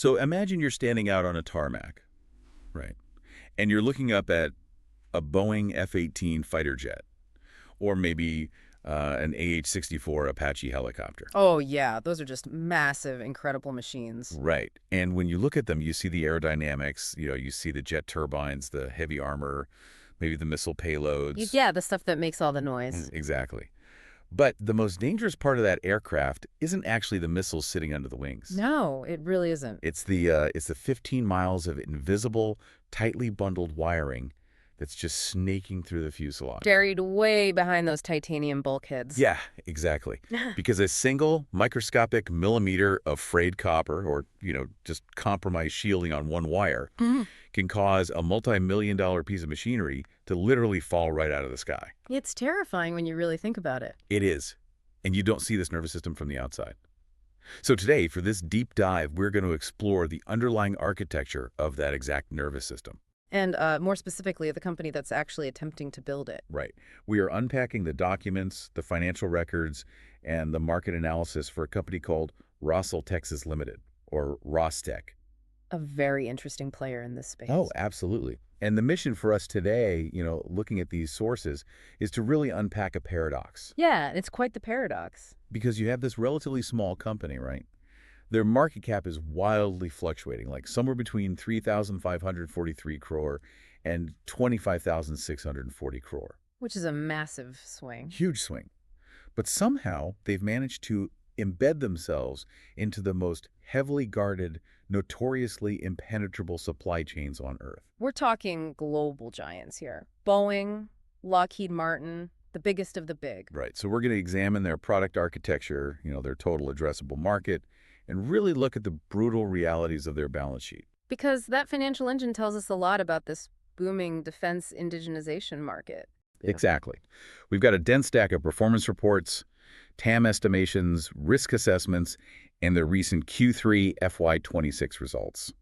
So imagine you're standing out on a tarmac, right? And you're looking up at a Boeing F-18 fighter jet, or maybe an AH-64 Apache helicopter. Oh, yeah, those are just massive, incredible machines. Right. And when you look at them, you see the aerodynamics, you see the jet turbines, the heavy armor, maybe the missile payloads. Yeah, the stuff that makes all the noise. Exactly. But the most dangerous part of that aircraft isn't actually the missiles sitting under the wings. No, it really isn't. It's the 15 miles of invisible, tightly bundled wiring that's just snaking through the fuselage. Buried way behind those titanium bulkheads. Yeah, exactly. Because a single microscopic millimeter of frayed copper or, just compromised shielding on one wire can cause a multi-million-dollar piece of machinery to literally fall right out of the sky. It's terrifying when you really think about it. It is. And you don't see this nervous system from the outside. So today, for this deep dive, we're going to explore the underlying architecture of that exact nervous system. And more specifically, the company that's actually attempting to build it. Right. We are unpacking the documents, the financial records, and the market analysis for a company called Rossell Techsys Limited, or Rostech. A very interesting player in this space. Oh, absolutely. And the mission for us today, looking at these sources, is to really unpack a paradox. Yeah, it's quite the paradox. Because you have this relatively small company, right? Their market cap is wildly fluctuating, like somewhere between 3,543 crore and 25,640 crore. Which is a massive swing. Huge swing. But somehow they've managed to embed themselves into the most heavily guarded, notoriously impenetrable supply chains on Earth. We're talking global giants here. Boeing, Lockheed Martin, the biggest of the big. Right. So we're going to examine their product architecture, their total addressable market, and really look at the brutal realities of their balance sheet. Because that financial engine tells us a lot about this booming defense indigenization market. Exactly. We've got a dense stack of performance reports, TAM estimations, risk assessments, and their recent Q3 FY26 results.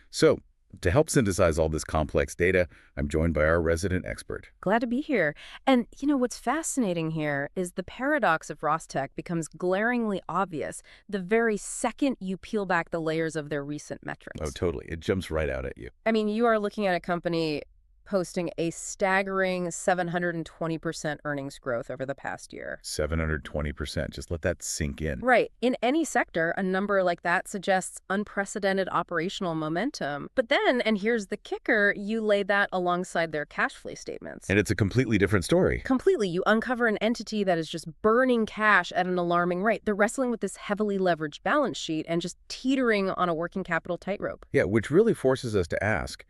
So, to help synthesize all this complex data, I'm joined by our resident expert. Glad to be here. And, what's fascinating here is the paradox of Rostech becomes glaringly obvious the very second you peel back the layers of their recent metrics. Oh, totally. It jumps right out at you. I mean, you are looking at a company posting a staggering 720% earnings growth over the past year. 720%. Just let that sink in. Right. In any sector, a number like that suggests unprecedented operational momentum. But then, and here's the kicker, you lay that alongside their cash flow statements. And it's a completely different story. Completely. You uncover an entity that is just burning cash at an alarming rate. They're wrestling with this heavily leveraged balance sheet and just teetering on a working capital tightrope. Yeah, which really forces us to ask,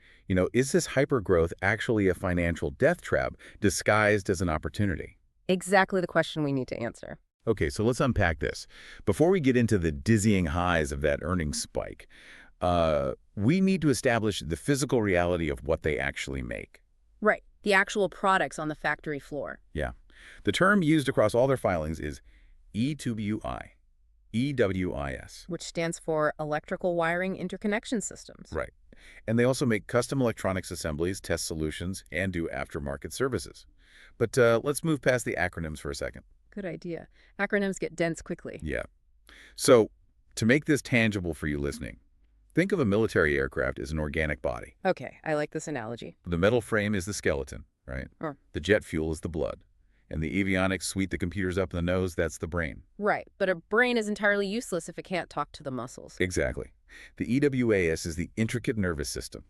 is this hypergrowth actually a financial death trap disguised as an opportunity? Exactly the question we need to answer. Okay, so let's unpack this. Before we get into the dizzying highs of that earnings spike, we need to establish the physical reality of what they actually make. Right. The actual products on the factory floor. Yeah. The term used across all their filings is EWI, EWIS. Which stands for Electrical Wiring Interconnection Systems. Right. And they also make custom electronics assemblies, test solutions, and do aftermarket services. But let's move past the acronyms for a second. Good idea. Acronyms get dense quickly. Yeah. So, to make this tangible for you listening, think of a military aircraft as an organic body. Okay, I like this analogy. The metal frame is the skeleton, right? The jet fuel is the blood. And the avionics suite the computers up in the nose, that's the brain. Right, but a brain is entirely useless if it can't talk to the muscles. Exactly. The EWAS is the intricate nervous system.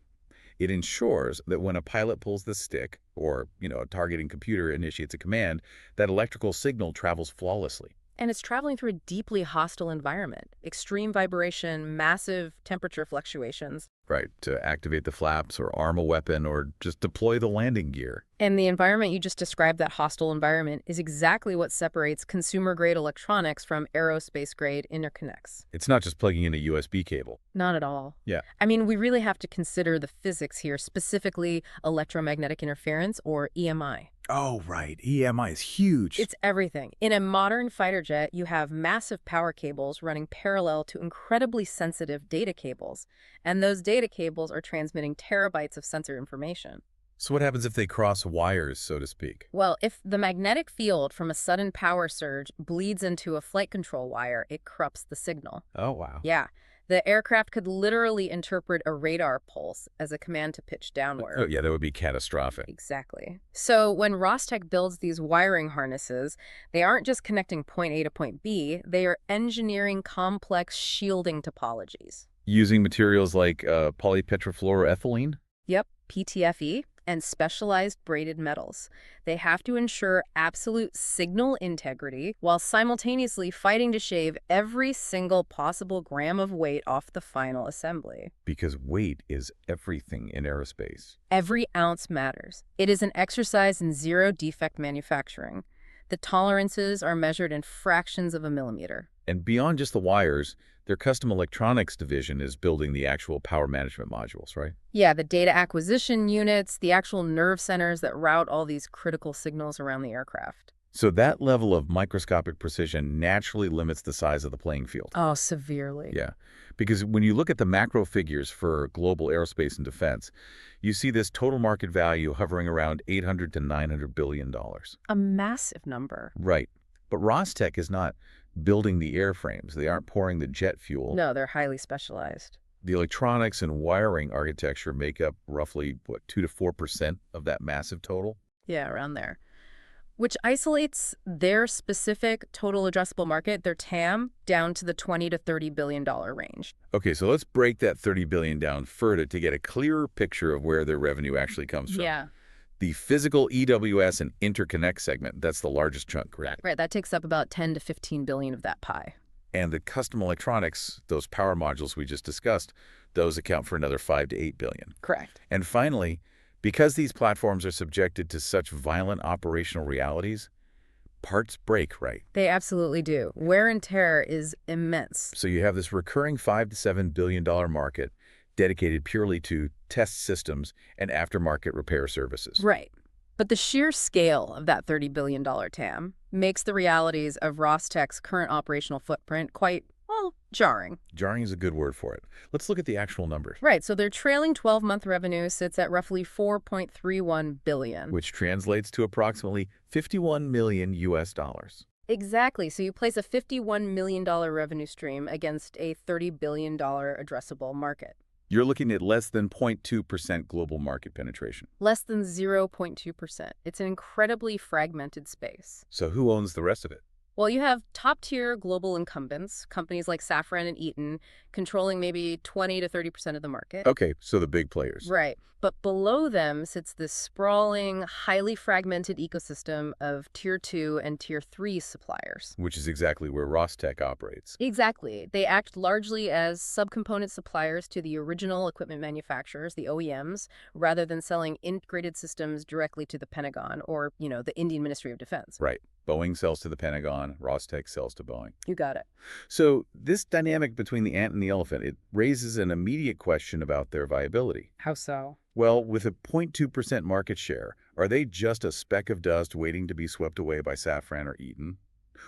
It ensures that when a pilot pulls the stick, or, a targeting computer initiates a command, that electrical signal travels flawlessly. And it's traveling through a deeply hostile environment. Extreme vibration, massive temperature fluctuations. Right, to activate the flaps or arm a weapon or just deploy the landing gear. And the environment you just described, that hostile environment, is exactly what separates consumer-grade electronics from aerospace-grade interconnects. It's not just plugging in a USB cable. Not at all. Yeah. I mean, we really have to consider the physics here, specifically electromagnetic interference, or EMI. Oh, right. EMI is huge. It's everything. In a modern fighter jet, you have massive power cables running parallel to incredibly sensitive data cables. And those data cables are transmitting terabytes of sensor information. So what happens if they cross wires, so to speak? Well, if the magnetic field from a sudden power surge bleeds into a flight control wire, it corrupts the signal. Oh, wow. Yeah. The aircraft could literally interpret a radar pulse as a command to pitch downward. Oh, yeah, that would be catastrophic. Exactly. So when Rostec builds these wiring harnesses, they aren't just connecting point A to point B, they are engineering complex shielding topologies. Using materials like polypetrofluoroethylene? Yep, PTFE and specialized braided metals. They have to ensure absolute signal integrity while simultaneously fighting to shave every single possible gram of weight off the final assembly. Because weight is everything in aerospace. Every ounce matters. It is an exercise in zero defect manufacturing. The tolerances are measured in fractions of a millimeter. And beyond just the wires, their custom electronics division is building the actual power management modules, right? Yeah, the data acquisition units, the actual nerve centers that route all these critical signals around the aircraft. So that level of microscopic precision naturally limits the size of the playing field. Oh, severely. Yeah, because when you look at the macro figures for global aerospace and defense, you see this total market value hovering around $800 to $900 billion. A massive number. Right. But Rostec is not building the airframes. They aren't pouring the jet fuel. No, they're highly specialized. The electronics and wiring architecture make up roughly, 2 to 4% of that massive total? Yeah, around there. Which isolates their specific total addressable market, their TAM, down to the $20 to $30 billion range. Okay, so let's break that $30 billion down further to get a clearer picture of where their revenue actually comes from. Yeah. The physical EWS and interconnect segment, that's the largest chunk, right? Right, that takes up about 10 to 15 billion of that pie. And the custom electronics, those power modules we just discussed, those account for another 5 to 8 billion. Correct. And finally, because these platforms are subjected to such violent operational realities, parts break, right? They absolutely do. Wear and tear is immense. So you have this recurring $5 to $7 billion market dedicated purely to test systems and aftermarket repair services. Right. But the sheer scale of that $30 billion TAM makes the realities of Rostec's current operational footprint quite, well, jarring. Jarring is a good word for it. Let's look at the actual numbers. Right, so their trailing 12-month revenue sits at roughly $4.31 billion. Which translates to approximately 51 million US dollars. Exactly, so you place a $51 million revenue stream against a $30 billion addressable market. You're looking at less than 0.2% global market penetration. Less than 0.2%. It's an incredibly fragmented space. So who owns the rest of it? Well, you have top-tier global incumbents, companies like Safran and Eaton, controlling maybe 20 to 30% of the market. Okay, so the big players. Right. But below them sits this sprawling, highly fragmented ecosystem of Tier 2 and Tier 3 suppliers. Which is exactly where Rostec operates. Exactly. They act largely as subcomponent suppliers to the original equipment manufacturers, the OEMs, rather than selling integrated systems directly to the Pentagon or, the Indian Ministry of Defense. Right. Boeing sells to the Pentagon, Rostec sells to Boeing. You got it. So this dynamic between the ant and the elephant, it raises an immediate question about their viability. How so? Well, with a 0.2% market share, are they just a speck of dust waiting to be swept away by Safran or Eaton?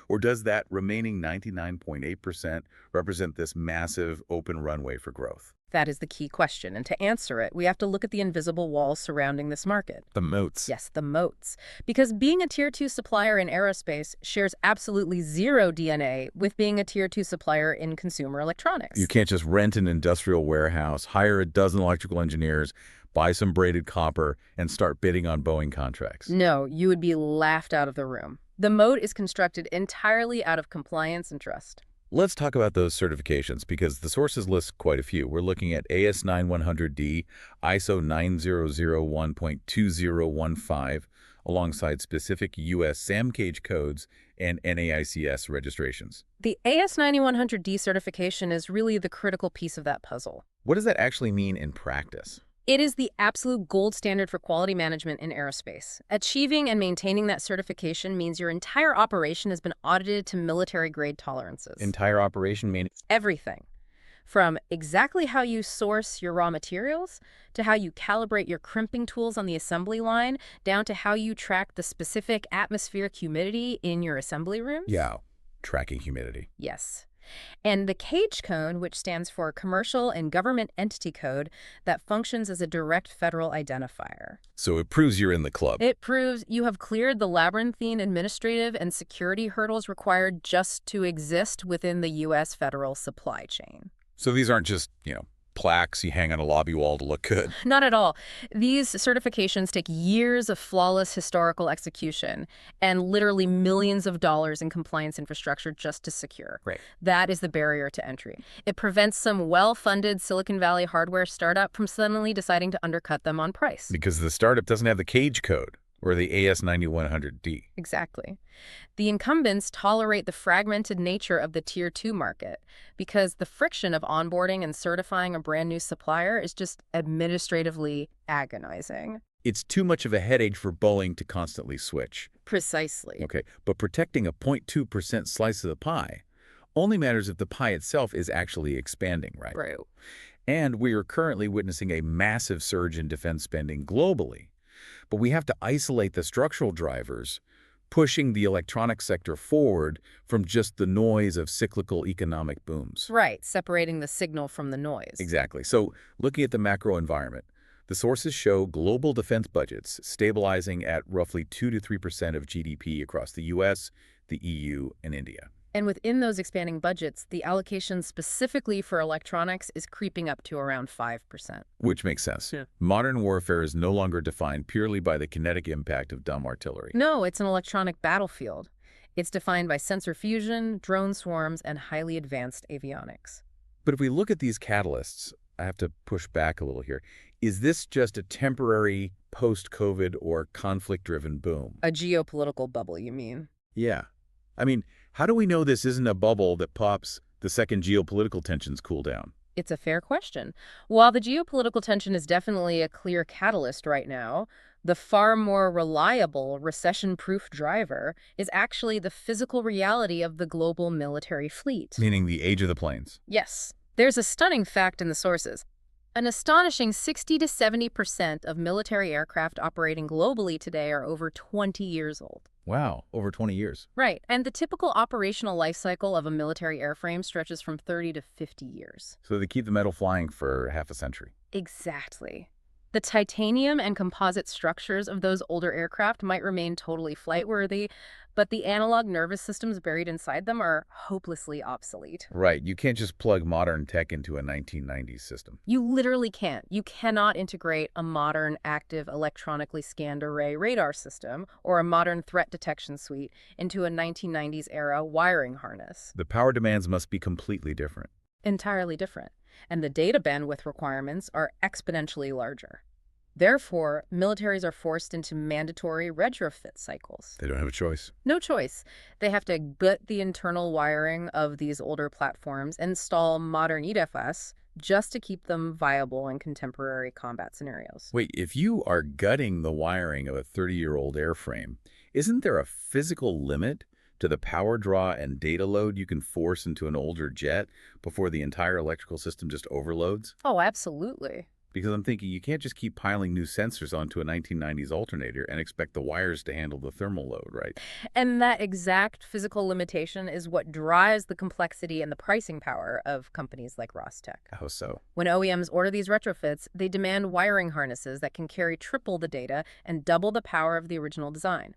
Or does that remaining 99.8% represent this massive open runway for growth? That is the key question, and to answer it, we have to look at the invisible walls surrounding this market. The moats. Yes, the moats. Because being a Tier 2 supplier in aerospace shares absolutely zero DNA with being a Tier 2 supplier in consumer electronics. You can't just rent an industrial warehouse, hire a dozen electrical engineers, buy some braided copper, and start bidding on Boeing contracts. No, you would be laughed out of the room. The moat is constructed entirely out of compliance and trust. Let's talk about those certifications because the sources list quite a few. We're looking at AS9100D, ISO 9001.2015, alongside specific U.S. SAM cage codes and NAICS registrations. The AS9100D certification is really the critical piece of that puzzle. What does that actually mean in practice? It is the absolute gold standard for quality management in aerospace. Achieving and maintaining that certification means your entire operation has been audited to military-grade tolerances. Entire operation means everything. From exactly how you source your raw materials, to how you calibrate your crimping tools on the assembly line, down to how you track the specific atmospheric humidity in your assembly rooms. Yeah, tracking humidity. Yes. And the CAGE code, which stands for Commercial and Government Entity Code, that functions as a direct federal identifier. So it proves you're in the club. It proves you have cleared the labyrinthine administrative and security hurdles required just to exist within the U.S. federal supply chain. So these aren't just, plaques you hang on a lobby wall to look good. Not at all. These certifications take years of flawless historical execution and literally millions of dollars in compliance infrastructure just to secure. Right. That is the barrier to entry. It prevents some well-funded Silicon Valley hardware startup from suddenly deciding to undercut them on price. Because the startup doesn't have the cage code or the AS9100D. Exactly. The incumbents tolerate the fragmented nature of the Tier 2 market because the friction of onboarding and certifying a brand new supplier is just administratively agonizing. It's too much of a headache for Boeing to constantly switch. Precisely. Okay, but protecting a 0.2% slice of the pie only matters if the pie itself is actually expanding, right? Right. And we are currently witnessing a massive surge in defense spending globally. But we have to isolate the structural drivers, pushing the electronics sector forward from just the noise of cyclical economic booms. Right, separating the signal from the noise. Exactly. So looking at the macro environment, the sources show global defense budgets stabilizing at roughly 2 to 3% of GDP across the U.S., the EU, and India. And within those expanding budgets, the allocation specifically for electronics is creeping up to around 5%. Which makes sense. Yeah. Modern warfare is no longer defined purely by the kinetic impact of dumb artillery. No, it's an electronic battlefield. It's defined by sensor fusion, drone swarms, and highly advanced avionics. But if we look at these catalysts, I have to push back a little here. Is this just a temporary post-COVID or conflict-driven boom? A geopolitical bubble, you mean? Yeah. I mean, how do we know this isn't a bubble that pops the second geopolitical tensions cool down? It's a fair question. While the geopolitical tension is definitely a clear catalyst right now, the far more reliable recession-proof driver is actually the physical reality of the global military fleet. Meaning the age of the planes. Yes. There's a stunning fact in the sources. An astonishing 60 to 70% of military aircraft operating globally today are over 20 years old. Wow, over 20 years. Right, and the typical operational life cycle of a military airframe stretches from 30 to 50 years. So they keep the metal flying for half a century. Exactly. The titanium and composite structures of those older aircraft might remain totally flight-worthy, but the analog nervous systems buried inside them are hopelessly obsolete. Right, you can't just plug modern tech into a 1990s system. You literally can't. You cannot integrate a modern active electronically scanned array radar system or a modern threat detection suite into a 1990s era wiring harness. The power demands must be completely different. Entirely different. And the data bandwidth requirements are exponentially larger. Therefore, militaries are forced into mandatory retrofit cycles. They don't have a choice. No choice. They have to gut the internal wiring of these older platforms and install modern EDFS just to keep them viable in contemporary combat scenarios. Wait, if you are gutting the wiring of a 30-year-old airframe, isn't there a physical limit to the power draw and data load you can force into an older jet before the entire electrical system just overloads? Oh, absolutely. Because I'm thinking you can't just keep piling new sensors onto a 1990s alternator and expect the wires to handle the thermal load, right? And that exact physical limitation is what drives the complexity and the pricing power of companies like Rossell. How so? When OEMs order these retrofits, they demand wiring harnesses that can carry triple the data and double the power of the original design.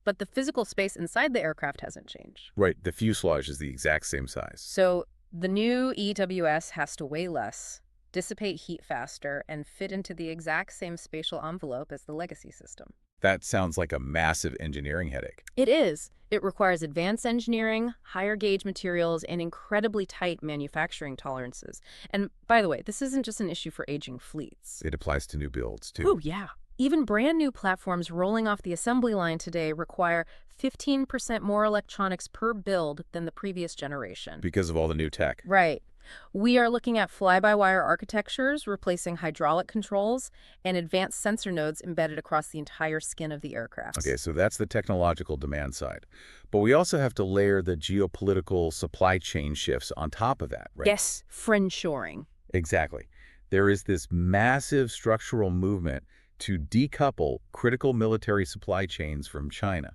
But the physical space inside the aircraft hasn't changed. Right, the fuselage is the exact same size. So the new EWS has to weigh less, dissipate heat faster, and fit into the exact same spatial envelope as the legacy system. That sounds like a massive engineering headache. It is. It requires advanced engineering, higher gauge materials, and incredibly tight manufacturing tolerances. And by the way, this isn't just an issue for aging fleets. It applies to new builds, too. Oh, yeah. Even brand new platforms rolling off the assembly line today require 15% more electronics per build than the previous generation. Because of all the new tech. Right. We are looking at fly-by-wire architectures, replacing hydraulic controls, and advanced sensor nodes embedded across the entire skin of the aircraft. Okay, so that's the technological demand side. But we also have to layer the geopolitical supply chain shifts on top of that, right? Yes, friendshoring. Exactly. There is this massive structural movement to decouple critical military supply chains from China.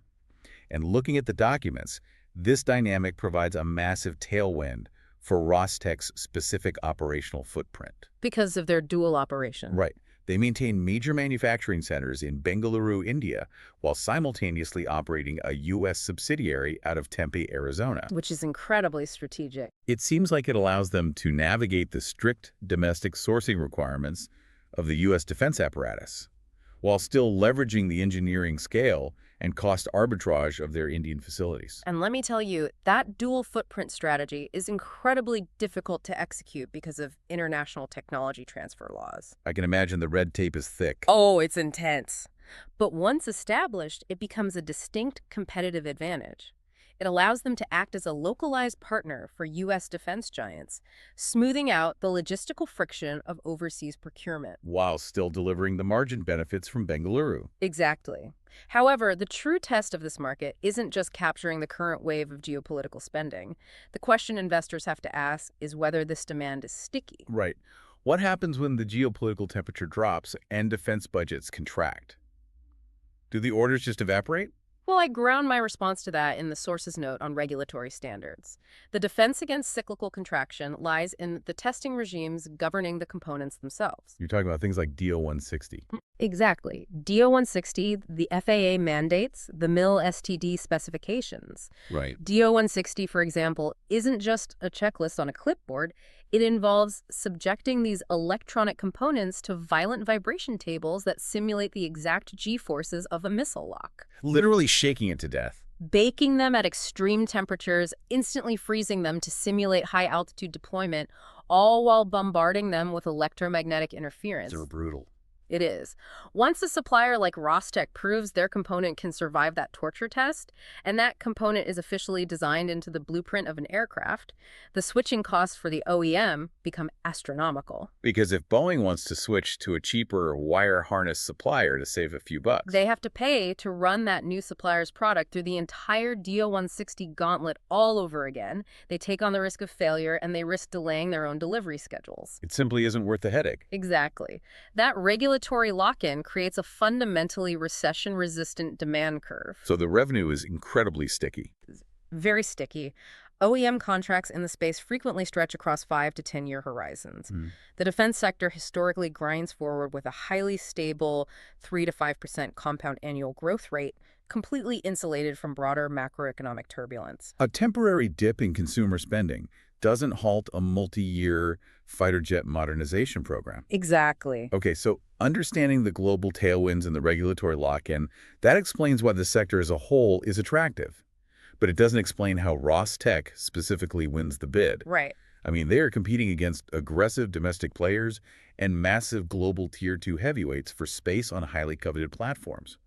And looking at the documents, this dynamic provides a massive tailwind for Rossell's specific operational footprint. Because of their dual operation. Right. They maintain major manufacturing centers in Bengaluru, India, while simultaneously operating a U.S. subsidiary out of Tempe, Arizona. Which is incredibly strategic. It seems like it allows them to navigate the strict domestic sourcing requirements of the U.S. defense apparatus, while still leveraging the engineering scale and cost arbitrage of their Indian facilities. And let me tell you, that dual footprint strategy is incredibly difficult to execute because of international technology transfer laws. I can imagine the red tape is thick. Oh, it's intense. But once established, it becomes a distinct competitive advantage. It allows them to act as a localized partner for U.S. defense giants, smoothing out the logistical friction of overseas procurement. While still delivering the margin benefits from Bengaluru. Exactly. However, the true test of this market isn't just capturing the current wave of geopolitical spending. The question investors have to ask is whether this demand is sticky. Right. What happens when the geopolitical temperature drops and defense budgets contract? Do the orders just evaporate? Well, I ground my response to that in the source's note on regulatory standards. The defense against cyclical contraction lies in the testing regimes governing the components themselves. You're talking about things like DO-160. Exactly. DO-160, the FAA mandates, the MIL STD specifications. Right. DO-160, for example, isn't just a checklist on a clipboard. It involves subjecting these electronic components to violent vibration tables that simulate the exact G-forces of a missile lock. Literally shaking it to death. Baking them at extreme temperatures, instantly freezing them to simulate high-altitude deployment, all while bombarding them with electromagnetic interference. They're brutal. It is. Once a supplier like Rossell proves their component can survive that torture test, and that component is officially designed into the blueprint of an aircraft, the switching costs for the OEM become astronomical. Because if Boeing wants to switch to a cheaper wire harness supplier to save a few bucks, they have to pay to run that new supplier's product through the entire DO-160 gauntlet all over again. They take on the risk of failure, and they risk delaying their own delivery schedules. it simply isn't worth the headache. Exactly. That regulatory lock-in creates a fundamentally recession-resistant demand curve. So the revenue is incredibly sticky. Very sticky. OEM contracts in the space frequently stretch across 5 to 10-year horizons. The defense sector historically grinds forward with a highly stable 3 to 5% compound annual growth rate, completely insulated from broader macroeconomic turbulence. A temporary dip in consumer spending doesn't halt a multi-year fighter jet modernization program. Exactly. Okay, so understanding the global tailwinds and the regulatory lock-in, that explains why the sector as a whole is attractive. But it doesn't explain how Rossell Tech specifically wins the bid. Right. I mean, they are competing against aggressive domestic players and massive global Tier 2 heavyweights for space on highly coveted platforms.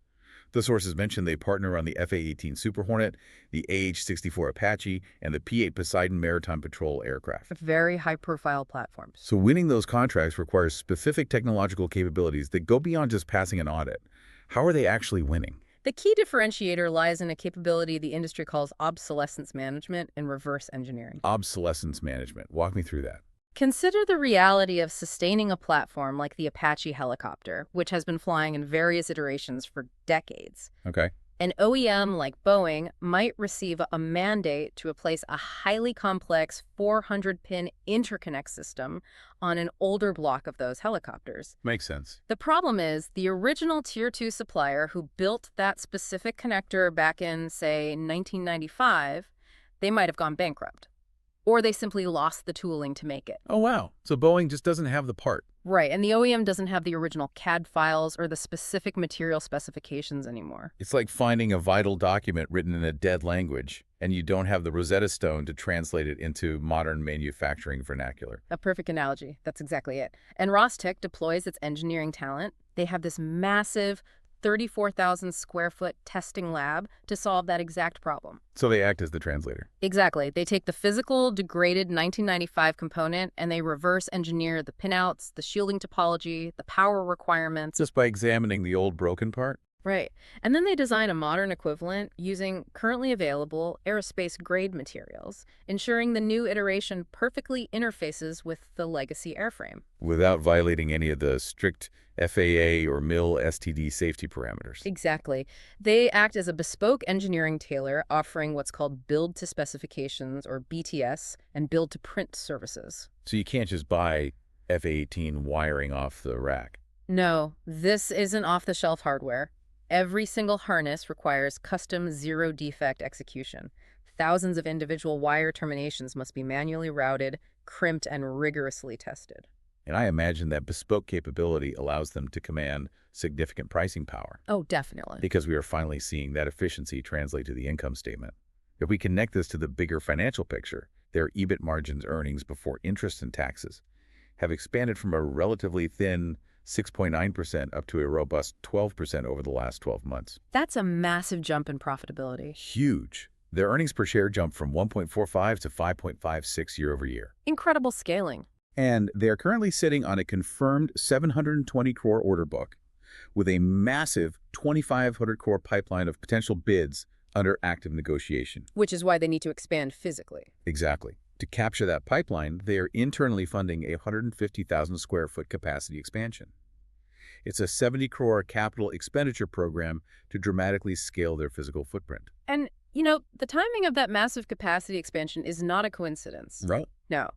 The sources mentioned they partner on the FA-18 Super Hornet, the AH-64 Apache, and the P-8 Poseidon Maritime Patrol aircraft. Very high-profile platforms. So winning those contracts requires specific technological capabilities that go beyond just passing an audit. How are they actually winning? The key differentiator lies in a capability the industry calls obsolescence management and reverse engineering. Obsolescence management. Walk me through that. Consider the reality of sustaining a platform like the Apache helicopter, which has been flying in various iterations for decades. Okay. An OEM like Boeing might receive a mandate to replace a highly complex 400-pin interconnect system on an older block of those helicopters. Makes sense. The problem is the original Tier 2 supplier who built that specific connector back in, say, 1995, they might have gone bankrupt. Or they simply lost the tooling to make it. Oh, wow. So Boeing just doesn't have the part. Right, and the OEM doesn't have the original CAD files or the specific material specifications anymore. It's like finding a vital document written in a dead language, and you don't have the Rosetta Stone to translate it into modern manufacturing vernacular. A perfect analogy. That's exactly it. And Rossell deploys its engineering talent. They have this massive 34,000 square foot testing lab to solve that exact problem. So they act as the translator. Exactly. They take the physical, degraded 1995 component and they reverse engineer the pinouts, the shielding topology, the power requirements. Just by examining the old broken part? Right. And then they design a modern equivalent using currently available aerospace-grade materials, ensuring the new iteration perfectly interfaces with the legacy airframe. Without violating any of the strict FAA or MIL STD safety parameters. Exactly. They act as a bespoke engineering tailor, offering what's called build-to-specifications, or BTS, and build-to-print services. So you can't just buy FA-18 wiring off the rack. No, this isn't off-the-shelf hardware. Every single harness requires custom zero-defect execution. Thousands of individual wire terminations must be manually routed, crimped, and rigorously tested. And I imagine that bespoke capability allows them to command significant pricing power, Oh, definitely. because we are finally seeing that efficiency translate to the income statement. If we connect this to the bigger financial picture, their EBIT margins, earnings before interest and taxes, have expanded from a relatively thin 6.9% up to a robust 12% over the last 12 months. That's a massive jump in profitability. Huge. Their earnings per share jumped from 1.45 to 5.56 year over year. Incredible scaling. And they are currently sitting on a confirmed 720 crore order book with a massive 2,500 crore pipeline of potential bids under active negotiation. Which is why they need to expand physically. Exactly. To capture that pipeline, they are internally funding a 150,000 square foot capacity expansion. It's a 70 crore capital expenditure program to dramatically scale their physical footprint. And, the timing of that massive capacity expansion is not a coincidence. Right. No.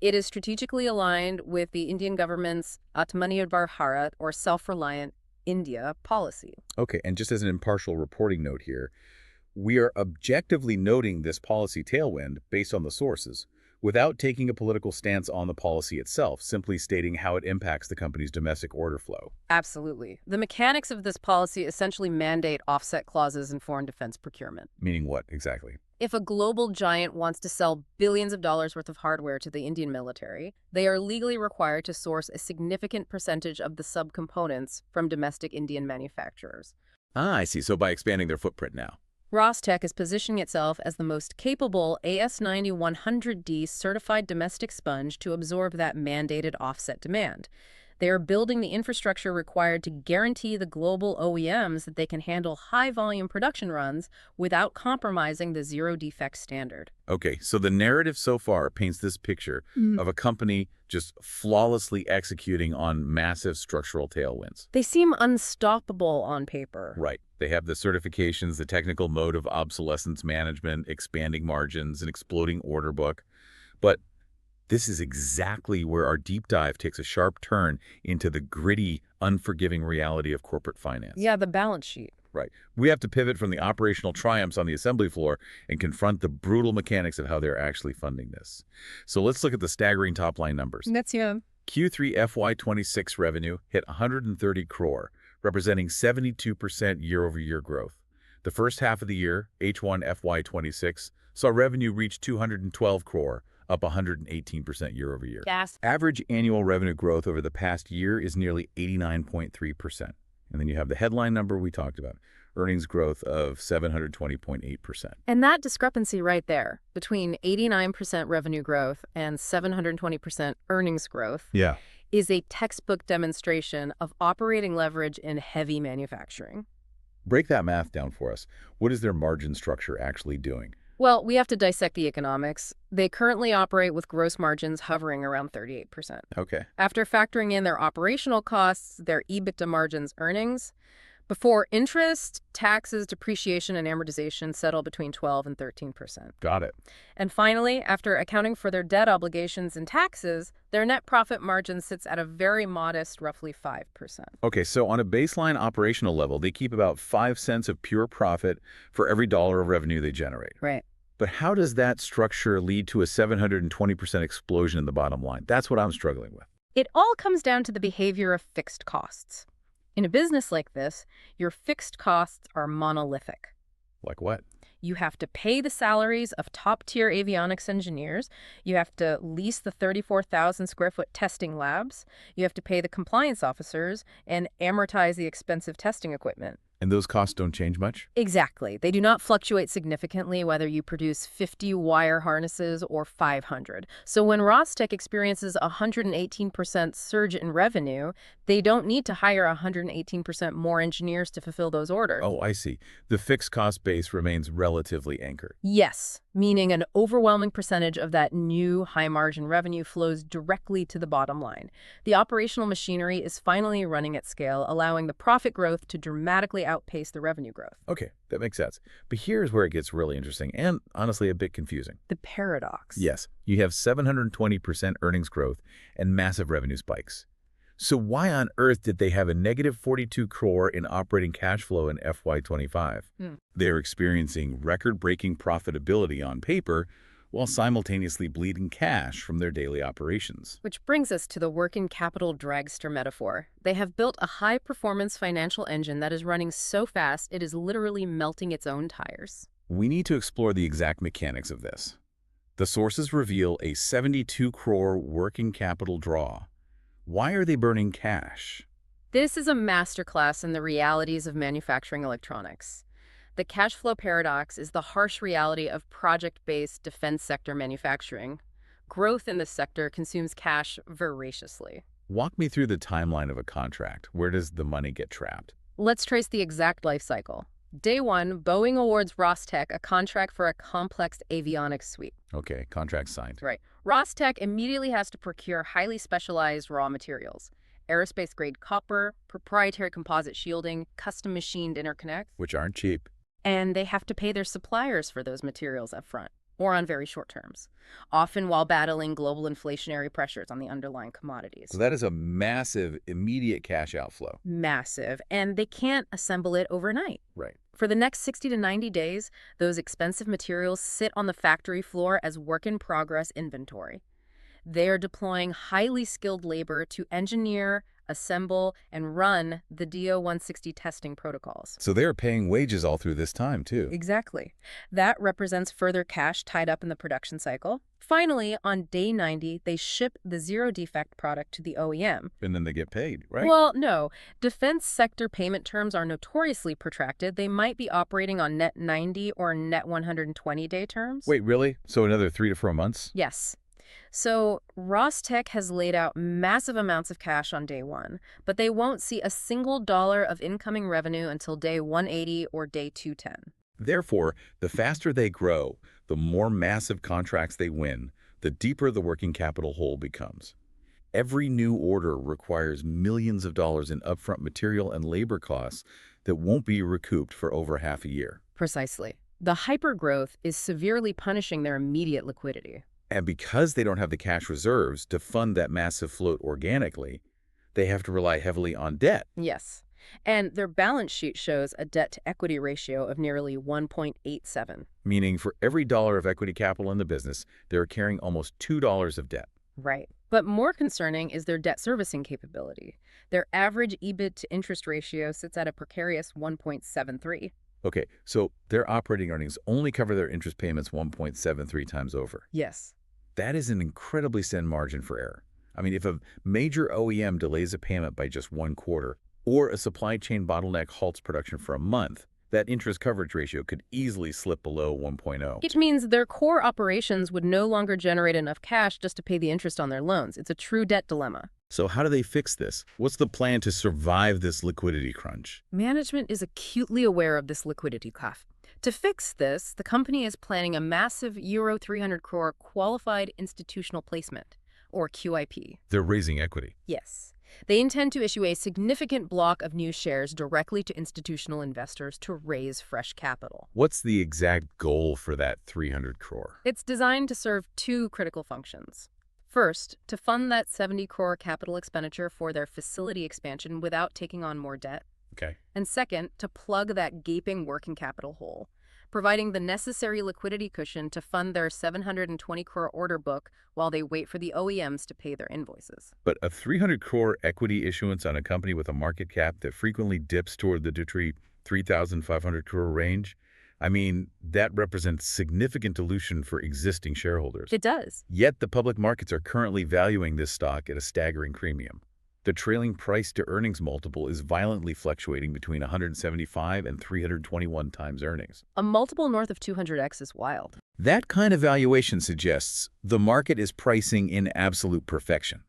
It is strategically aligned with the Indian government's Atmanirbhar Bharat, or self-reliant India, policy. Okay, and just as an impartial reporting note here, we are objectively noting this policy tailwind based on the sources, without taking a political stance on the policy itself, simply stating how it impacts the company's domestic order flow. Absolutely. The mechanics of this policy essentially mandate offset clauses in foreign defense procurement. Meaning what, exactly? If a global giant wants to sell billions of dollars worth of hardware to the Indian military, they are legally required to source a significant percentage of the subcomponents from domestic Indian manufacturers. Ah, I see. So by expanding their footprint now. Rostech is positioning itself as the most capable AS9100D certified domestic sponge to absorb that mandated offset demand. They are building the infrastructure required to guarantee the global OEMs that they can handle high-volume production runs without compromising the zero-defect standard. Okay, so the narrative so far paints this picture of a company just flawlessly executing on massive structural tailwinds. They seem unstoppable on paper. Right. They have the certifications, the technical mode of obsolescence management, expanding margins, an exploding order book. But this is exactly where our deep dive takes a sharp turn into the gritty, unforgiving reality of corporate finance. Yeah, the balance sheet. Right. We have to pivot from the operational triumphs on the assembly floor and confront the brutal mechanics of how they're actually funding this. So let's look at the staggering top-line numbers. That's Q3 FY26 revenue hit 130 crore, representing 72% year-over-year growth. The first half of the year, H1 FY26, saw revenue reach 212 crore, up 118% year-over-year. Gas. Average annual revenue growth over the past year is nearly 89.3%. And then you have the headline number we talked about, earnings growth of 720.8%. And that discrepancy right there between 89% revenue growth and 720% earnings growth is a textbook demonstration of operating leverage in heavy manufacturing. Break that math down for us. What is their margin structure actually doing? Well, we have to dissect the economics. They currently operate with gross margins hovering around 38%. Okay. After factoring in their operational costs, their EBITDA margins, earnings, before interest, taxes, depreciation, and amortization settle between 12 and 13%. Got it. And finally, after accounting for their debt obligations and taxes, their net profit margin sits at a very modest, roughly 5%. Okay, so on a baseline operational level, they keep about 5 cents of pure profit for every dollar of revenue they generate. Right. But how does that structure lead to a 720% explosion in the bottom line? That's what I'm struggling with. It all comes down to the behavior of fixed costs. In a business like this, your fixed costs are monolithic. Like what? You have to pay the salaries of top-tier avionics engineers. You have to lease the 34,000 square foot testing labs. You have to pay the compliance officers and amortize the expensive testing equipment. And those costs don't change much? Exactly. They do not fluctuate significantly whether you produce 50 wire harnesses or 500. So when Rostech experiences a 118% surge in revenue, they don't need to hire 118% more engineers to fulfill those orders. Oh, I see. The fixed cost base remains relatively anchored. Yes, meaning an overwhelming percentage of that new high-margin revenue flows directly to the bottom line. The operational machinery is finally running at scale, allowing the profit growth to dramatically outpace the revenue growth. Okay, that makes sense. But here's where it gets really interesting and honestly a bit confusing. The paradox. Yes, you have 720% earnings growth and massive revenue spikes. So why on earth did they have a negative 42 crore in operating cash flow in FY25? Hmm. They're experiencing record-breaking profitability on paper while simultaneously bleeding cash from their daily operations. Which brings us to the working capital dragster metaphor. They have built a high-performance financial engine that is running so fast it is literally melting its own tires. We need to explore the exact mechanics of this. The sources reveal a 72 crore working capital draw. Why are they burning cash? This is a masterclass in the realities of manufacturing electronics. The cash flow paradox is the harsh reality of project-based defense sector manufacturing. Growth in this sector consumes cash voraciously. Walk me through the timeline of a contract. Where does the money get trapped? Let's trace the exact life cycle. Day 1, Boeing awards Rostech a contract for a complex avionics suite. Okay, contract signed. Right. Rostech immediately has to procure highly specialized raw materials. Aerospace-grade copper, proprietary composite shielding, custom-machined interconnect. Which aren't cheap. And they have to pay their suppliers for those materials up front, or on very short terms, often while battling global inflationary pressures on the underlying commodities. So that is a massive, immediate cash outflow. Massive, and they can't assemble it overnight. Right. For the next 60 to 90 days, those expensive materials sit on the factory floor as work-in-progress inventory. They are deploying highly skilled labor to engineer, assemble, and run the DO-160 testing protocols. So they're paying wages all through this time, too. Exactly. That represents further cash tied up in the production cycle. Finally, on day 90, they ship the zero-defect product to the OEM. And then they get paid, right? Well, no. Defense sector payment terms are notoriously protracted. They might be operating on net 90 or net 120-day terms. Wait, really? So another 3 to 4 months? Yes. So Rostech has laid out massive amounts of cash on day 1, but they won't see a single dollar of incoming revenue until day 180 or day 210. Therefore, the faster they grow, the more massive contracts they win, the deeper the working capital hole becomes. Every new order requires millions of dollars in upfront material and labor costs that won't be recouped for over half a year. Precisely. The hypergrowth is severely punishing their immediate liquidity. And because they don't have the cash reserves to fund that massive float organically, they have to rely heavily on debt. Yes. And their balance sheet shows a debt-to-equity ratio of nearly 1.87. Meaning for every dollar of equity capital in the business, they're carrying almost $2 of debt. Right. But more concerning is their debt servicing capability. Their average EBIT to interest ratio sits at a precarious 1.73. Okay, so their operating earnings only cover their interest payments 1.73 times over. Yes. That is an incredibly thin margin for error. I mean, if a major OEM delays a payment by just 1 quarter, or a supply chain bottleneck halts production for a month, that interest coverage ratio could easily slip below 1.0. It means their core operations would no longer generate enough cash just to pay the interest on their loans. It's a true debt dilemma. So how do they fix this? What's the plan to survive this liquidity crunch? Management is acutely aware of this liquidity cliff. To fix this, the company is planning a massive Euro 300 crore qualified institutional placement, or QIP. They're raising equity. Yes. They intend to issue a significant block of new shares directly to institutional investors to raise fresh capital. What's the exact goal for that 300 crore? It's designed to serve 2 critical functions. First, to fund that 70 crore capital expenditure for their facility expansion without taking on more debt. Okay. And second, to plug that gaping working capital hole, providing the necessary liquidity cushion to fund their 720 crore order book while they wait for the OEMs to pay their invoices. But a 300 crore equity issuance on a company with a market cap that frequently dips toward the Dutry 3,500 crore range, I mean, that represents significant dilution for existing shareholders. It does. Yet the public markets are currently valuing this stock at a staggering premium. The trailing price-to-earnings multiple is violently fluctuating between 175 and 321 times earnings. A multiple north of 200x is wild. That kind of valuation suggests the market is pricing in absolute perfection.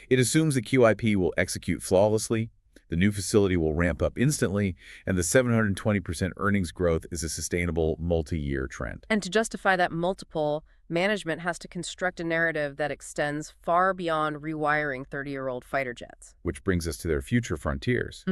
It assumes the QIP will execute flawlessly, the new facility will ramp up instantly, and the 720% earnings growth is a sustainable multi-year trend. And to justify that multiple, management has to construct a narrative that extends far beyond rewiring 30-year-old fighter jets. Which brings us to their future frontiers.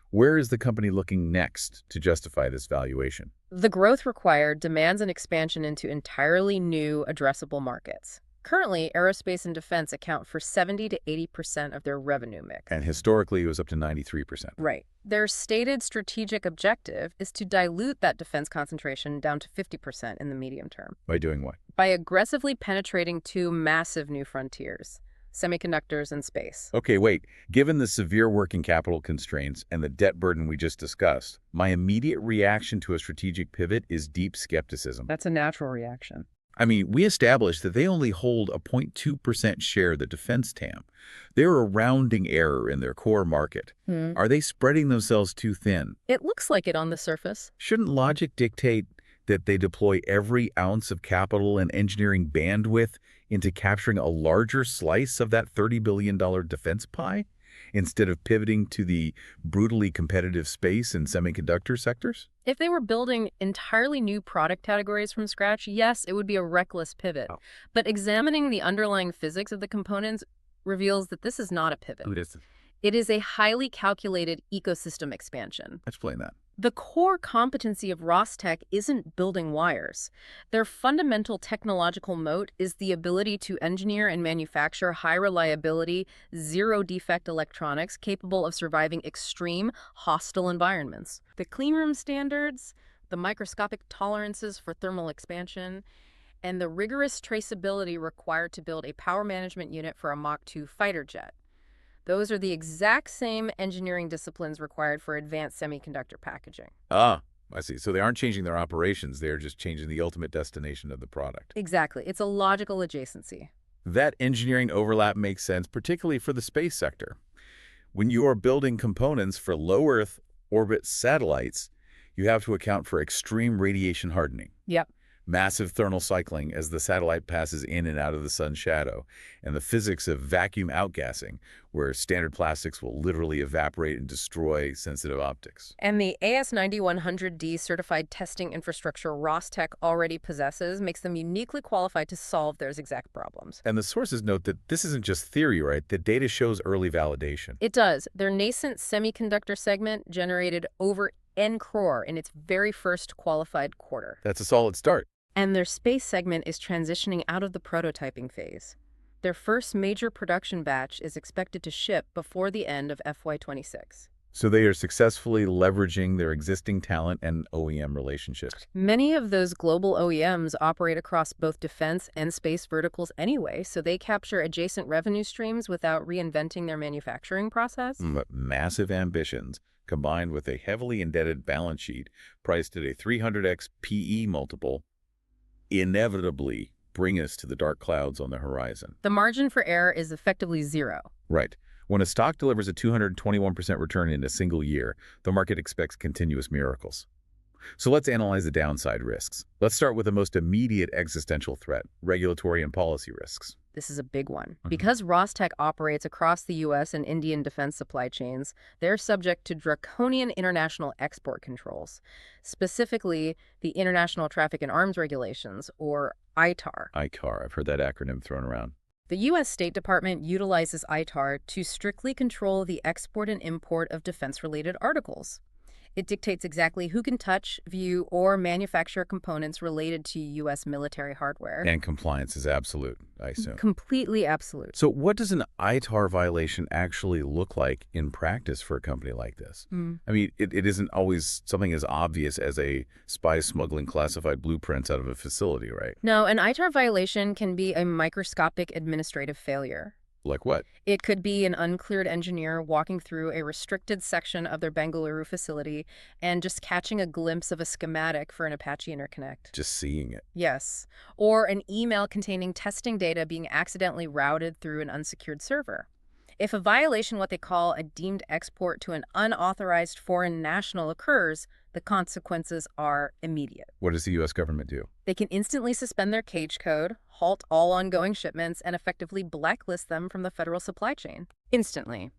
Where is the company looking next to justify this valuation? The growth required demands an expansion into entirely new addressable markets. Currently, aerospace and defense account for 70 to 80% of their revenue mix. And historically, it was up to 93%. Right. Their stated strategic objective is to dilute that defense concentration down to 50% in the medium term. By doing what? By aggressively penetrating two massive new frontiers: semiconductors and space. Okay, wait. Given the severe working capital constraints and the debt burden we just discussed, my immediate reaction to a strategic pivot is deep skepticism. That's a natural reaction. I mean, we established that they only hold a 0.2% share of the defense TAM. They're a rounding error in their core market. Are they spreading themselves too thin? It looks like it on the surface. Shouldn't logic dictate that they deploy every ounce of capital and engineering bandwidth into capturing a larger slice of that $30 billion defense pie, instead of pivoting to the brutally competitive space and semiconductor sectors? If they were building entirely new product categories from scratch, yes, it would be a reckless pivot. Oh. But examining the underlying physics of the components reveals that this is not a pivot. It is a highly calculated ecosystem expansion. Explain that. The core competency of Rostech isn't building wires. Their fundamental technological moat is the ability to engineer and manufacture high-reliability, zero-defect electronics capable of surviving extreme, hostile environments. The cleanroom standards, the microscopic tolerances for thermal expansion, and the rigorous traceability required to build a power management unit for a Mach 2 fighter jet. Those are the exact same engineering disciplines required for advanced semiconductor packaging. Ah, I see. So they aren't changing their operations. They're just changing the ultimate destination of the product. Exactly. It's a logical adjacency. That engineering overlap makes sense, particularly for the space sector. When you are building components for low Earth orbit satellites, you have to account for extreme radiation hardening. Yep. Massive thermal cycling as the satellite passes in and out of the sun's shadow, and the physics of vacuum outgassing, where standard plastics will literally evaporate and destroy sensitive optics. And the AS9100D certified testing infrastructure Rostech already possesses makes them uniquely qualified to solve those exact problems. And the sources note that this isn't just theory, right? The data shows early validation. It does. Their nascent semiconductor segment generated over N crore in its very first qualified quarter. That's a solid start. And their space segment is transitioning out of the prototyping phase. Their first major production batch is expected to ship before the end of FY26. So they are successfully leveraging their existing talent and OEM relationships. Many of those global OEMs operate across both defense and space verticals anyway, so they capture adjacent revenue streams without reinventing their manufacturing process. Massive ambitions, combined with a heavily indebted balance sheet priced at a 300x PE multiple, inevitably bring us to the dark clouds on the horizon. The margin for error is effectively zero. Right. When a stock delivers a 221% return in a single year, the market expects continuous miracles. So let's analyze the downside risks. Let's start with the most immediate existential threat: regulatory and policy risks. This is a big one. Because Rostech operates across the U.S. and Indian defense supply chains, they're subject to draconian international export controls, specifically the International Traffic in Arms Regulations, or ITAR. ITAR, I've heard that acronym thrown around. The U.S. State Department utilizes ITAR to strictly control the export and import of defense-related articles. It dictates exactly who can touch, view, or manufacture components related to U.S. military hardware. And compliance is absolute, I assume. Completely absolute. So what does an ITAR violation actually look like in practice for a company like this? I mean, it isn't always something as obvious as a spy smuggling classified blueprints out of a facility, right? No, an ITAR violation can be a microscopic administrative failure. Like what? It could be an uncleared engineer walking through a restricted section of their Bengaluru facility and just catching a glimpse of a schematic for an Apache interconnect. Just seeing it. Yes. Or an email containing testing data being accidentally routed through an unsecured server. If a violation, what they call a deemed export to an unauthorized foreign national, occurs, the consequences are immediate. What does the U.S. government do? They can instantly suspend their cage code, halt all ongoing shipments, and effectively blacklist them from the federal supply chain. Instantly.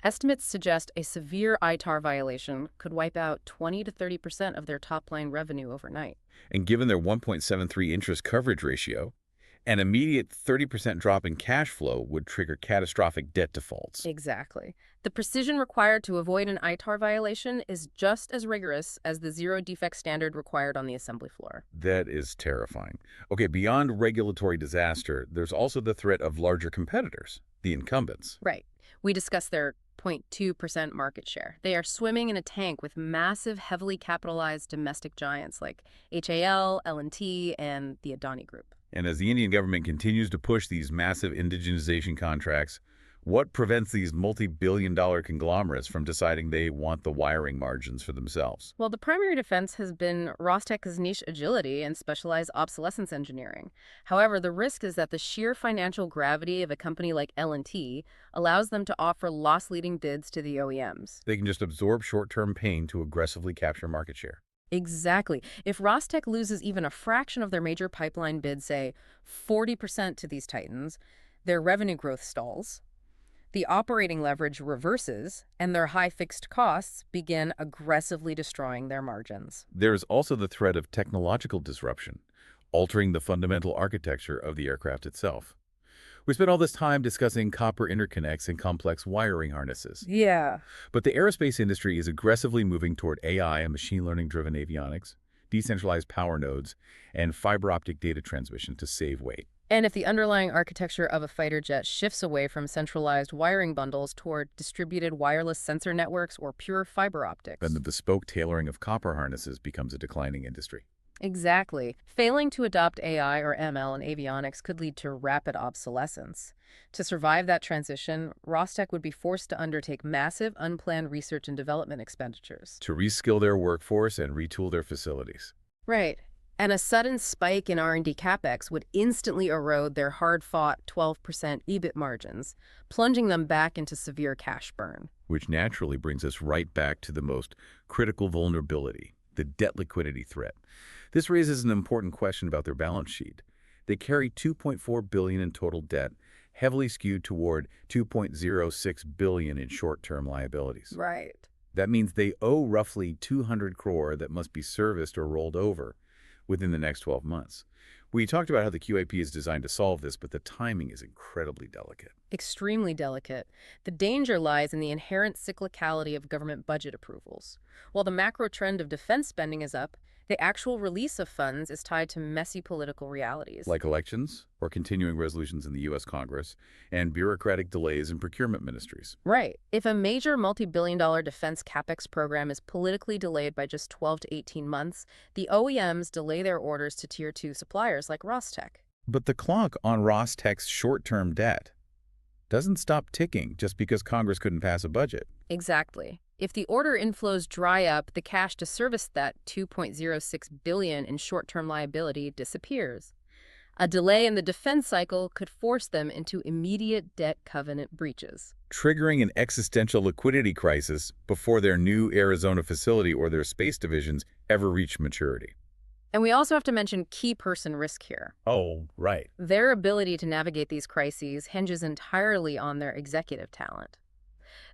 Estimates suggest a severe ITAR violation could wipe out 20 to 30% of their top-line revenue overnight. And given their 1.73 interest coverage ratio, An immediate 30% drop in cash flow would trigger catastrophic debt defaults. Exactly. The precision required to avoid an ITAR violation is just as rigorous as the zero defect standard required on the assembly floor. That is terrifying. Okay, beyond regulatory disaster, there's also the threat of larger competitors, the incumbents. Right. We discussed their 0.2% market share. They are swimming in a tank with massive, heavily capitalized domestic giants like HAL, L&T, and the Adani Group. And as the Indian government continues to push these massive indigenization contracts, what prevents these multi-billion-dollar conglomerates from deciding they want the wiring margins for themselves? Well, the primary defense has been Rostech's niche agility and specialized obsolescence engineering. However, the risk is that the sheer financial gravity of a company like L&T allows them to offer loss-leading bids to the OEMs. They can just absorb short-term pain to aggressively capture market share. Exactly. If Rostech loses even a fraction of their major pipeline bid, say 40% to these titans, their revenue growth stalls. The operating leverage reverses, and their high fixed costs begin aggressively destroying their margins. There's also the threat of technological disruption, altering the fundamental architecture of the aircraft itself. We spent all this time discussing copper interconnects and complex wiring harnesses. Yeah. But the aerospace industry is aggressively moving toward AI and machine learning-driven avionics, decentralized power nodes, and fiber optic data transmission to save weight. And if the underlying architecture of a fighter jet shifts away from centralized wiring bundles toward distributed wireless sensor networks or pure fiber optics, Then the bespoke tailoring of copper harnesses becomes a declining industry. exactly. Failing to adopt AI or ML in avionics could lead to rapid obsolescence. To survive that transition, Rostech would be forced to undertake massive, unplanned research and development expenditures. To reskill their workforce and retool their facilities. Right. And a sudden spike in R&D capex would instantly erode their hard-fought 12% EBIT margins, plunging them back into severe cash burn. Which naturally brings us right back to the most critical vulnerability, the debt liquidity threat. This raises an important question about their balance sheet. They carry $2.4 billion in total debt, heavily skewed toward $2.06 billion in short-term liabilities. Right. That means they owe roughly 200 crore that must be serviced or rolled over within the next 12 months. We talked about how the QIP is designed to solve this, but the timing is incredibly delicate. Extremely delicate. The danger lies in the inherent cyclicality of government budget approvals. While the macro trend of defense spending is up, the actual release of funds is tied to messy political realities. Like elections or continuing resolutions in the U.S. Congress and bureaucratic delays in procurement ministries. Right. If a major multi-billion-dollar defense capex program is politically delayed by just 12 to 18 months, the OEMs delay their orders to Tier 2 suppliers like Rostech. But the clock on Rostech's short-term debt doesn't stop ticking just because Congress couldn't pass a budget. Exactly. If the order inflows dry up, the cash to service that $2.06 billion in short-term liability disappears. A delay in the defense cycle could force them into immediate debt covenant breaches, triggering an existential liquidity crisis before their new Arizona facility or their space divisions ever reach maturity. And we also have to mention key person risk here. Oh, right. Their ability to navigate these crises hinges entirely on their executive talent.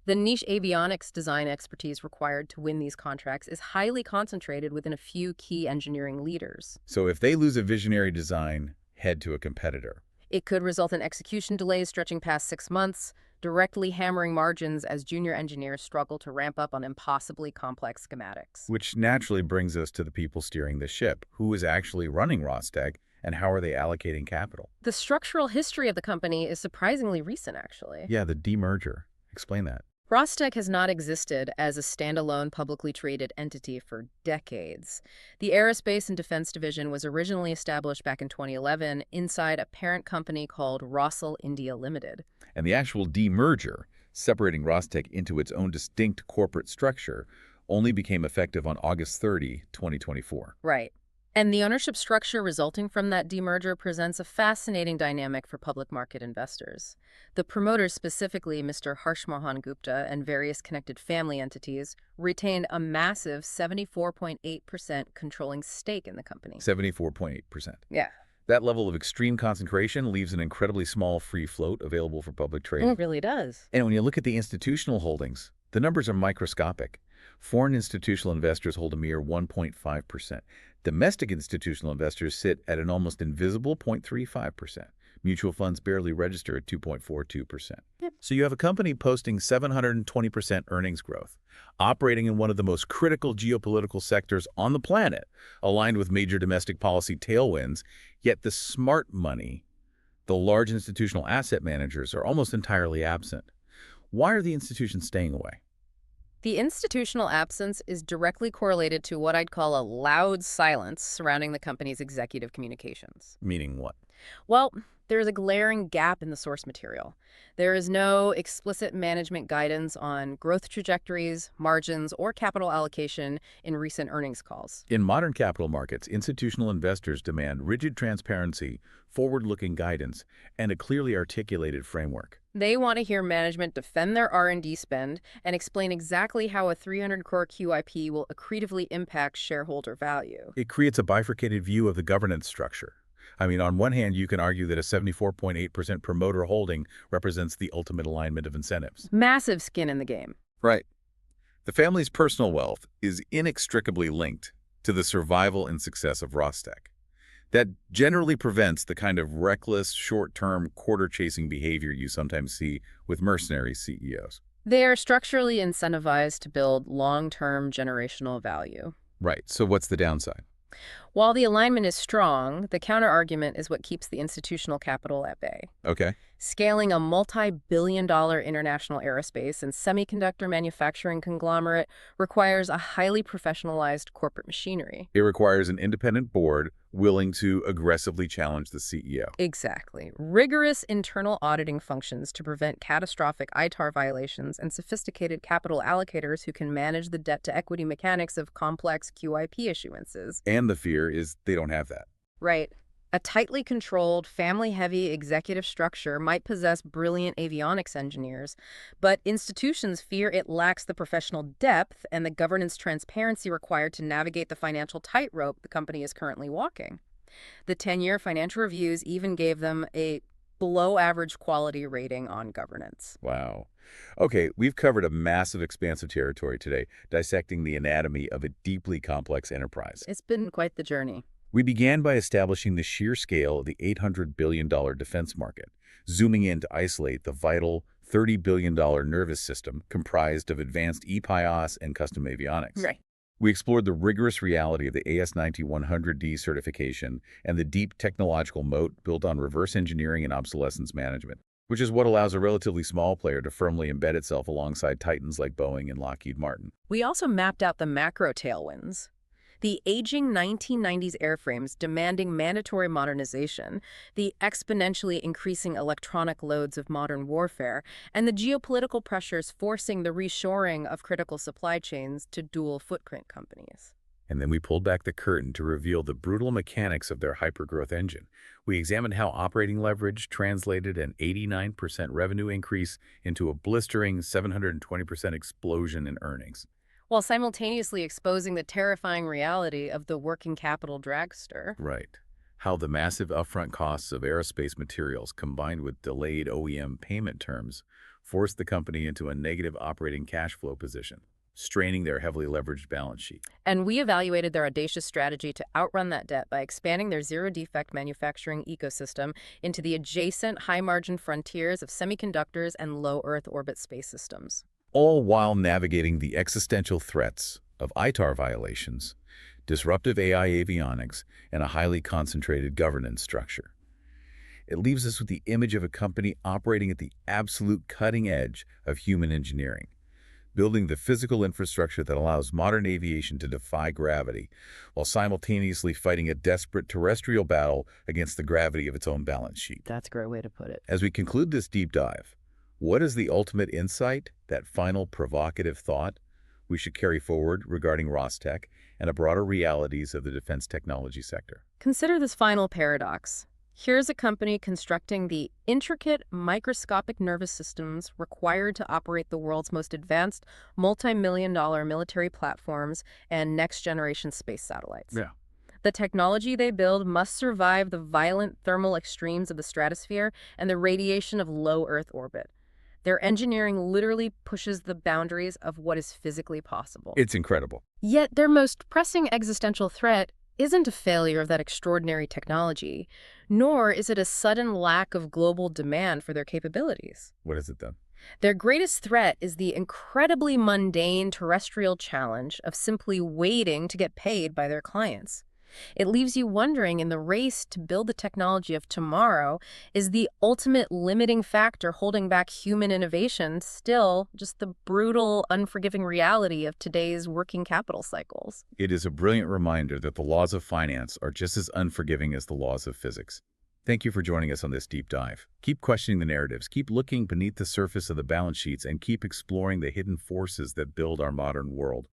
The niche avionics design expertise required to win these contracts is highly concentrated within a few key engineering leaders. So if they lose a visionary design, head to a competitor. It could result in execution delays stretching past 6 months, directly hammering margins as junior engineers struggle to ramp up on impossibly complex schematics. Which naturally brings us to the people steering the ship. Who is actually running Rostech, and how are they allocating capital? The structural history of the company is surprisingly recent, actually. Yeah, the demerger. Explain that. Rostech has not existed as a standalone publicly traded entity for decades. The Aerospace and Defense Division was originally established back in 2011 inside a parent company called Rossell India Limited. And the actual demerger, separating Rostech into its own distinct corporate structure, only became effective on August 30, 2024. Right. And the ownership structure resulting from that demerger presents a fascinating dynamic for public market investors. The promoters, specifically Mr. Harshmohan Gupta and various connected family entities, retained a massive 74.8% controlling stake in the company. 74.8%. Yeah. That level of extreme concentration leaves an incredibly small free float available for public trade. It really does. And when you look at the institutional holdings, the numbers are microscopic. Foreign institutional investors hold a mere 1.5%. Domestic institutional investors sit at an almost invisible 0.35%. Mutual funds barely register at 2.42%. So you have a company posting 720% earnings growth, operating in one of the most critical geopolitical sectors on the planet, aligned with major domestic policy tailwinds, yet the smart money, the large institutional asset managers, are almost entirely absent. Why are the institutions staying away? The institutional absence is directly correlated to what I'd call a loud silence surrounding the company's executive communications. Meaning what? Well, there is a glaring gap in the source material. There is no explicit management guidance on growth trajectories, margins, or capital allocation in recent earnings calls. In modern capital markets, institutional investors demand rigid transparency, forward-looking guidance, and a clearly articulated framework. They want to hear management defend their R&D spend and explain exactly how a 300-crore QIP will accretively impact shareholder value. It creates a bifurcated view of the governance structure. I mean, on one hand, you can argue that a 74.8% promoter holding represents the ultimate alignment of incentives. Massive skin in the game. Right. The family's personal wealth is inextricably linked to the survival and success of Rostec. That generally prevents the kind of reckless, short-term, quarter-chasing behavior you sometimes see with mercenary CEOs. They are structurally incentivized to build long-term generational value. Right. So what's the downside? While the alignment is strong, the counter-argument is what keeps the institutional capital at bay. Okay. Scaling a multi-billion-dollar international aerospace and semiconductor manufacturing conglomerate requires a highly professionalized corporate machinery. It requires an independent board willing to aggressively challenge the CEO. Exactly. Rigorous internal auditing functions to prevent catastrophic ITAR violations and sophisticated capital allocators who can manage the debt-to-equity mechanics of complex QIP issuances. And the fear is they don't have that. Right. A tightly controlled, family-heavy executive structure might possess brilliant avionics engineers, but institutions fear it lacks the professional depth and the governance transparency required to navigate the financial tightrope the company is currently walking. The 10-year financial reviews even gave them a below-average quality rating on governance. Wow. Okay, we've covered a massive expanse of territory today, dissecting the anatomy of a deeply complex enterprise. It's been quite the journey. We began by establishing the sheer scale of the $800 billion defense market, zooming in to isolate the vital $30 billion nervous system comprised of advanced EPIOS and custom avionics. Right. We explored the rigorous reality of the AS9100D certification and the deep technological moat built on reverse engineering and obsolescence management, which is what allows a relatively small player to firmly embed itself alongside titans like Boeing and Lockheed Martin. We also mapped out the macro tailwinds. The aging 1990s airframes demanding mandatory modernization, the exponentially increasing electronic loads of modern warfare, and the geopolitical pressures forcing the reshoring of critical supply chains to dual footprint companies. And then we pulled back the curtain to reveal the brutal mechanics of their hypergrowth engine. We examined how operating leverage translated an 89% revenue increase into a blistering 720% explosion in earnings, while simultaneously exposing the terrifying reality of the working capital dragster. Right. How the massive upfront costs of aerospace materials combined with delayed OEM payment terms forced the company into a negative operating cash flow position, straining their heavily leveraged balance sheet. And we evaluated their audacious strategy to outrun that debt by expanding their zero-defect manufacturing ecosystem into the adjacent high-margin frontiers of semiconductors and low-Earth orbit space systems. All while navigating the existential threats of ITAR violations, disruptive AI avionics, and a highly concentrated governance structure. It leaves us with the image of a company operating at the absolute cutting edge of human engineering, building the physical infrastructure that allows modern aviation to defy gravity, while simultaneously fighting a desperate terrestrial battle against the gravity of its own balance sheet. That's a great way to put it. As we conclude this deep dive, what is the ultimate insight, that final provocative thought we should carry forward regarding Rostec and the broader realities of the defense technology sector? Consider this final paradox. Here's a company constructing the intricate microscopic nervous systems required to operate the world's most advanced multi-million-dollar military platforms and next-generation space satellites. Yeah. The technology they build must survive the violent thermal extremes of the stratosphere and the radiation of low Earth orbit. Their engineering literally pushes the boundaries of what is physically possible. It's incredible. Yet their most pressing existential threat isn't a failure of that extraordinary technology, nor is it a sudden lack of global demand for their capabilities. What is it then? Their greatest threat is the incredibly mundane terrestrial challenge of simply waiting to get paid by their clients. It leaves you wondering, in the race to build the technology of tomorrow, is the ultimate limiting factor holding back human innovation still just the brutal, unforgiving reality of today's working capital cycles? It is a brilliant reminder that the laws of finance are just as unforgiving as the laws of physics. Thank you for joining us on this deep dive. Keep questioning the narratives, keep looking beneath the surface of the balance sheets, and keep exploring the hidden forces that build our modern world.